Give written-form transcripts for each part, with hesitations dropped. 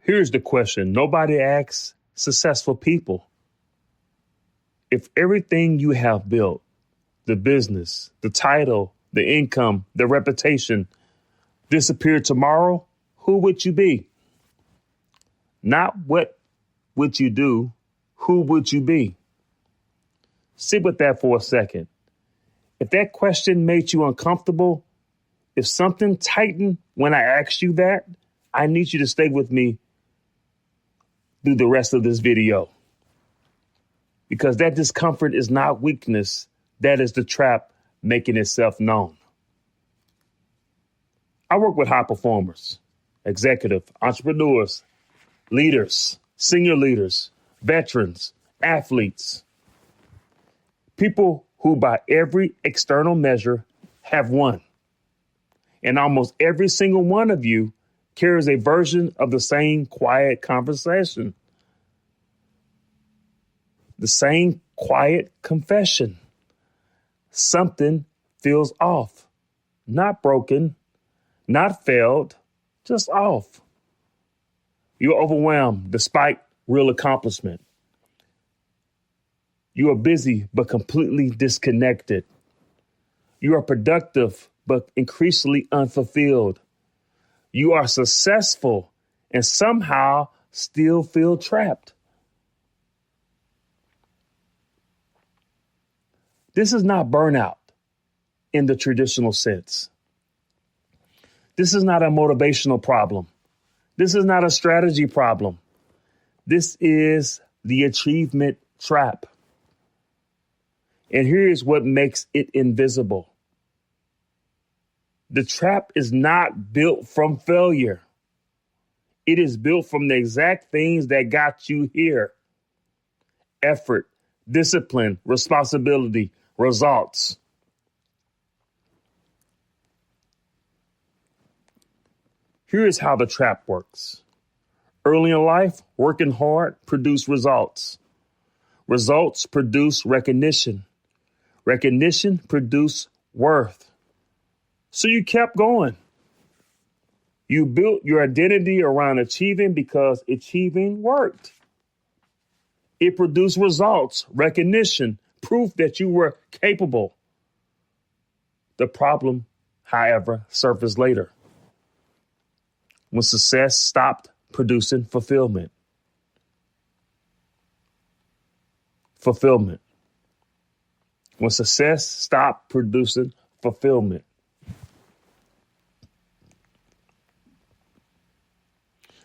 Here's the question nobody asks successful people. If everything you have built, the business, the title, the income, the reputation, disappeared tomorrow, who would you be? Not what would you do, who would you be? Sit with that for a second. If that question made you uncomfortable, if something tightened when I asked you that, I need you to stay with me through the rest of this video. Because that discomfort is not weakness. That is the trap making itself known. I work with high performers, executive, entrepreneurs, leaders, senior leaders, veterans, athletes, people who by every external measure have won. And almost every single one of you carries a version of the same quiet conversation, the same quiet confession. Something feels off, not broken, not failed, just off. You're overwhelmed despite real accomplishment. You are busy but completely disconnected. You are productive but increasingly unfulfilled. You are successful and somehow still feel trapped. This is not burnout in the traditional sense. This is not a motivational problem. This is not a strategy problem. This is the achievement trap. And here's what makes it invisible. The trap is not built from failure. It is built from the exact things that got you here. Effort, discipline, responsibility, results. Here is how the trap works. Early in life, working hard produce results. Results produce recognition. Recognition produce worth. So you kept going. You built your identity around achieving because achieving worked. It produced results, recognition, proof that you were capable. The problem, however, surfaced later. When success stopped producing fulfillment. Fulfillment. When success stopped producing fulfillment.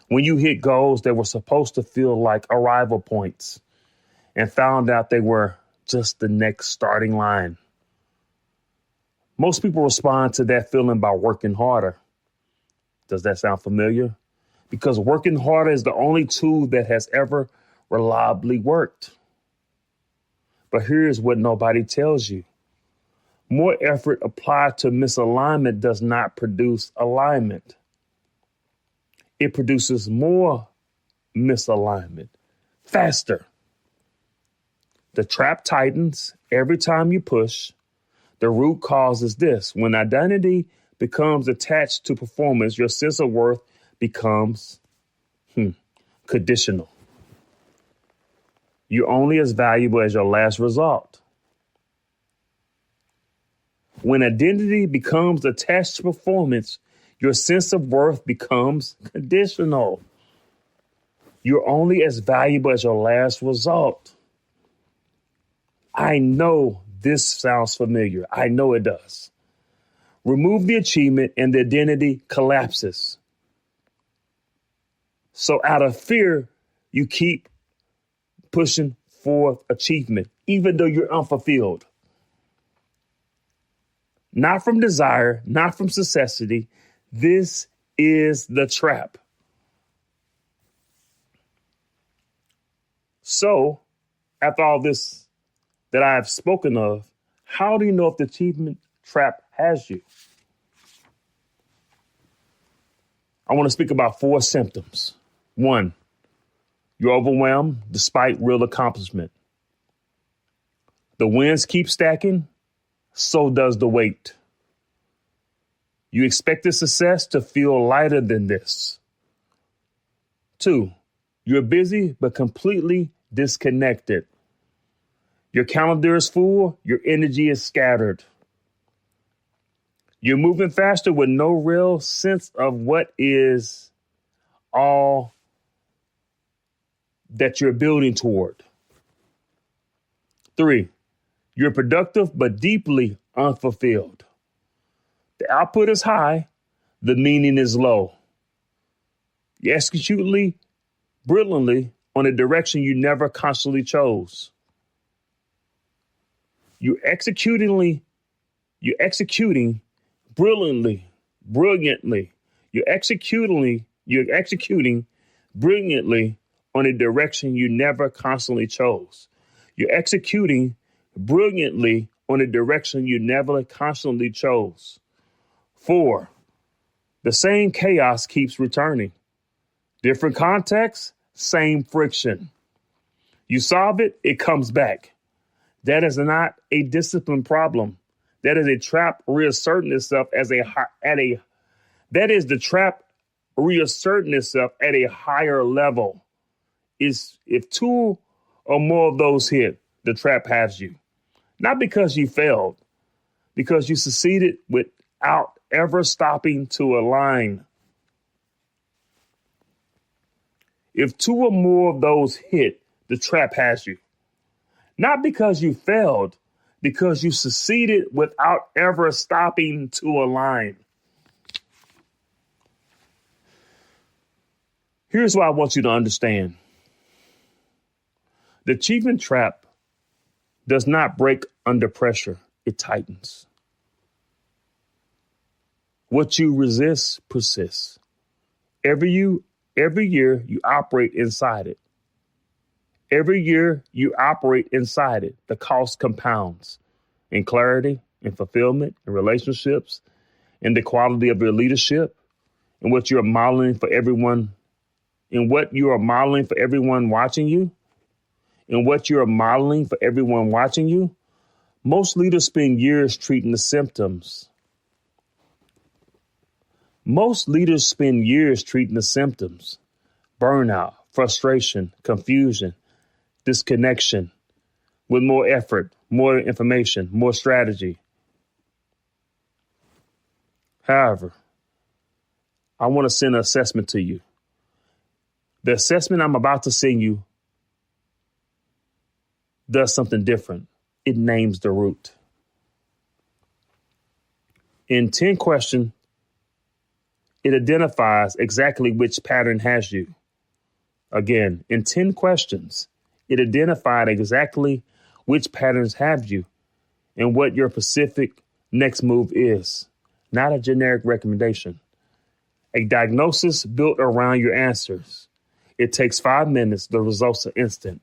When you hit goals that were supposed to feel like arrival points and found out they were just the next starting line. Most people respond to that feeling by working harder. Does that sound familiar? Because working harder is the only tool that has ever reliably worked. But here's what nobody tells you. More effort applied to misalignment does not produce alignment. It produces more misalignment faster. The trap tightens every time you push. The root cause is this. When identity becomes attached to performance, your sense of worth becomes conditional. You're only as valuable as your last result. When identity becomes attached to performance, your sense of worth becomes conditional. You're only as valuable as your last result. I know this sounds familiar. I know it does. Remove the achievement and the identity collapses. So out of fear, you keep pushing for achievement, even though you're unfulfilled. Not from desire, not from necessity. This is the trap. So, after all this that I have spoken of, how do you know if the achievement trap has you? I want to speak about 4 symptoms. 1, you're overwhelmed despite real accomplishment. The wins keep stacking, so does the weight. You expected success to feel lighter than this, 2, you're busy but completely disconnected. Your calendar is full. Your energy is scattered. You're moving faster with no real sense of what is all that you're building toward. 3, you're productive but deeply unfulfilled. The output is high. The meaning is low. You execute brilliantly on a direction you never consciously chose. You're executing brilliantly. You're executing brilliantly on a direction you never constantly chose. You're executing brilliantly on a direction you never constantly chose. 4, the same chaos keeps returning. Different context, same friction. You solve it, it comes back. That is not a discipline problem. That is a trap reasserting itself that is the trap reasserting itself at a higher level. If 2 or more of those hit, the trap has you. Not because you failed, because you succeeded without ever stopping to align. If 2 or more of those hit, the trap has you. Not because you failed, because you succeeded without ever stopping to align. Here's what I want you to understand. The achievement trap does not break under pressure. It tightens. What you resist persists. Every year you operate inside it. Every year you operate inside it. The cost compounds in clarity, in fulfillment, in relationships, in the quality of your leadership, in what you're modeling for everyone, in what you are modeling for everyone watching you, in what you are modeling for everyone watching you. Most leaders spend years treating the symptoms. Burnout, frustration, confusion, disconnection, with more effort, more information, more strategy. However, I want to send an assessment to you. The assessment I'm about to send you does something different. It names the root. In 10 questions, it identifies exactly which pattern has you. Again, in 10 questions, it identified exactly which patterns have you and what your specific next move is. Not a generic recommendation. A diagnosis built around your answers. It takes 5 minutes. The results are instant.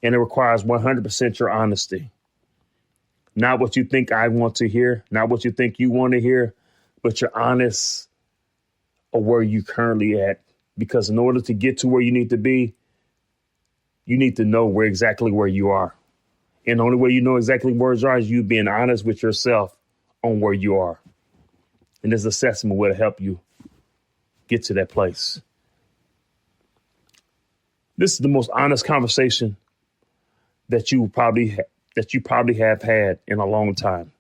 And it requires 100% your honesty. Not what you think I want to hear, not what you think you want to hear, but you're honest of where you currently at. Because in order to get to where you need to be, you need to know exactly where you are. And the only way you know exactly where you are is you being honest with yourself on where you are. And this assessment will help you get to that place. This is the most honest conversation that you probably have had in a long time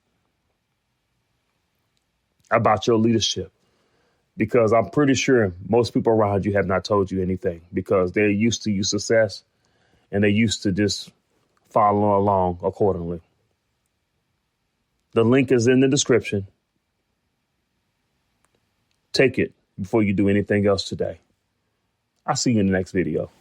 about your leadership. Because I'm pretty sure most people around you have not told you anything because they're used to your success and they're used to just follow along accordingly. The link is in the description. Take it before you do anything else today. I'll see you in the next video.